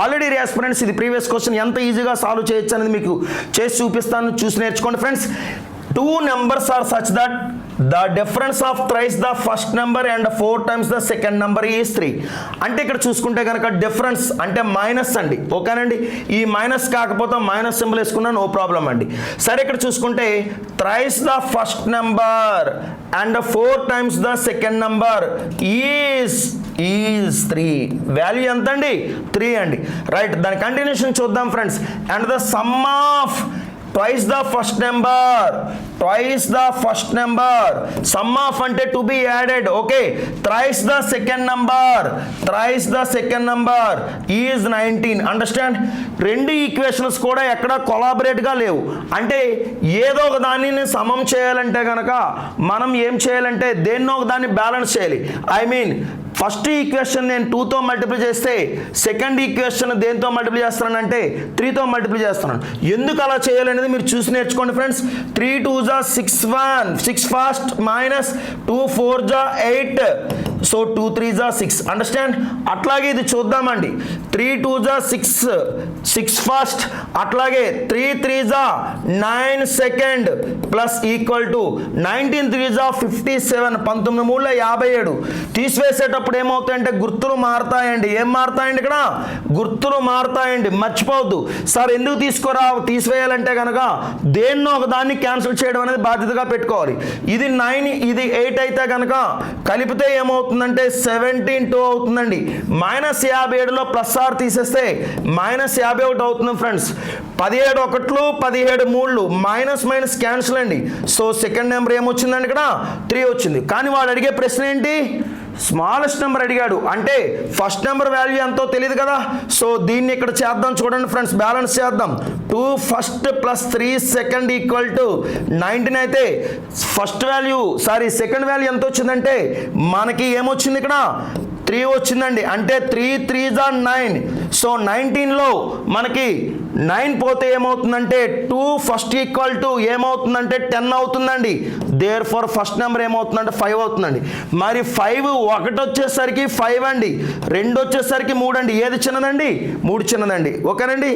Already aspirants ఇది previous question ఎంత ఈజీగా సాల్వ్ చేయొచ్చు అనేది మీకు చేసి చూపిస్తాను, చూసి నేర్చుకోండి friends. 2 numbers are such that the difference of thrice the first number and 4 times the second number is 3. అంటే ఇక్కడ చూసుకుంటే కనుక డిఫరెన్స్ అంటే మైనస్ అండి, ఓకేనండి. ఈ మైనస్ కాకపోతే మైనస్ సింబల్ వేసుకున్నా నో ప్రాబ్లం అండి. సరే ఇక్కడ చూసుకుంటే thrice the first number and 4 times the second number is 3. Value ఎంత అండి? 3 అండి. రైట్, దాని కంటిన్యూషన్ చూద్దాం friends. And the sum of twice the first number sum of అంటే to be added, okay, thrice the second number is 19. Understand? రెండు equations కూడా ఎక్కడ collaborate గా లేవు. అంటే ఏదో ఒక దానిని సమం చేయాలంటే కనుక మనం ఏం చేయాలంటే దేన్నో ఒక దాన్ని బ్యాలెన్స్ చేయాలి. ఐ మీన్ ఫస్ట్ ఈక్వేషన్ నేను 2తో మల్టిప్లై చేస్తే సెకండ్ ఈక్వేషన్ దేంతో మల్టిప్లై చేస్తానంటే 3తో మల్టిప్లై చేస్తున్నాను. ఎందుకు అలా చేయాలనేది మీరు చూసి నేర్చుకోండి friends. 3 2 6 fast minus 2 4 8, so 2 3 6. Understand? అట్లాగే ఇది చూద్దామండి. 3 2 6 ఫాస్ట్, అట్లాగే 3 3 9 సెకండ్ ప్లస్ ఈక్వల్ టు 19 3 57, 19 3 57. తీసివేసేటప్పుడు ఏమవుతాయంటే గుర్తులు మారుతాయండి. ఏం మారుతాయండి? ఇక్కడ గుర్తులు మారుతాయండి, మర్చిపోవద్దు. సార్ ఎందుకు తీసివేయాలంటే కనుక దేన్నో ఒక దాన్ని క్యాన్సిల్ చేయడం అనేది బాధ్యతగా పెట్టుకోవాలి. ఇది 9 ఇది 8 అయితే కనుక కలిపితే ఏమవుతుందంటే 17 అవుతుందండి. -57లో ప్లస్ ఆర్ తీసేస్తే -51 అవుతుంది ఫ్రెండ్స్. 17 1 17 3 మైనస్ మైనస్ క్యాన్సిల్ అండి. సో సెకండ్ నెంబర్ ఏమొచ్చిందండి? ఇక్కడ 3 వచ్చింది. కానీ వాడు అడిగే ప్రశ్న ఏంటి? స్మాలెస్ట్ నెంబర్ అడిగాడు. అంటే ఫస్ట్ నెంబర్ వాల్యూ ఎంతో తెలియదు కదా. సో దీన్ని ఇక్కడ చేద్దాం, చూడండి ఫ్రెండ్స్, బ్యాలెన్స్ చేద్దాం. 2 first plus 3 second equal to 19 అయితే సెకండ్ వాల్యూ ఎంత వచ్చిందంటే మనకి ఏమొచ్చింది? ఇక్కడ 3 వచ్చిందండి. అంటే 3 3 9. సో 19లో మనకి 9 పోతే ఏమవుతుందంటే 2 ఫస్ట్ ఈక్వల్ టు ఏమవుతుందంటే 10 అవుతుందండి. దేర్ ఫర్ ఫస్ట్ నెంబర్ ఏమవుతుందంటే 5 అవుతుందండి. మరి 5 1 వచ్చేసరికి 5 అండి, 2 వచ్చేసరికి 3 అండి. ఏది చిన్నదండి? 3 చిన్నదండి. ఓకేనండి.